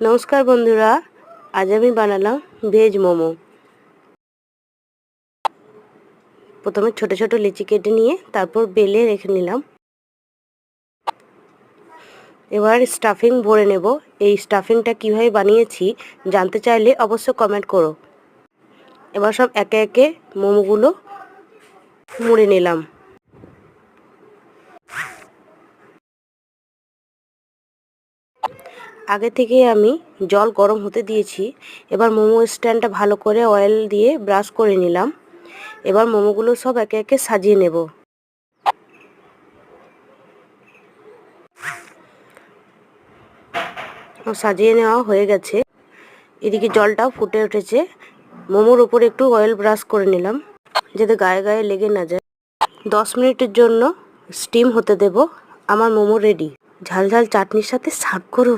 নমস্কার বন্ধুরা, আজ আমি বানালাম ভেজ মোমো। প্রথমে ছোট ছোট লিচি কেটে নিয়ে তারপর বেলে রেখে নিলাম। এবার স্টাফিং ভরে নেব। এই স্টাফিংটা কিভাবে বানিয়েছি জানতে চাইলে অবশ্য কমেন্ট করো। এবার সব একে একে মোমোগুলো মুড়ে নিলাম। আগে থেকে আমি জল গরম হতে দিয়েছি। এবার মোমো স্ট্যান্ডটা ভালো করে অয়েল দিয়ে ব্রাশ করে নিলাম। এবার মোমোগুলো সব একে একে সাজিয়ে নেব। সাজিয়ে নেওয়া হয়ে গেছে। এদিকে জলটাও ফুটে উঠেছে। মোমোর উপরে একটু অয়েল ব্রাশ করে নিলাম যাতে গায়ে গায়ে লেগে না যায়। 10 মিনিটের জন্য স্টিম হতে দেব। আমার মোমো রেডি। ঝাল ঝাল চাটনির সাথে সার্ভ করো।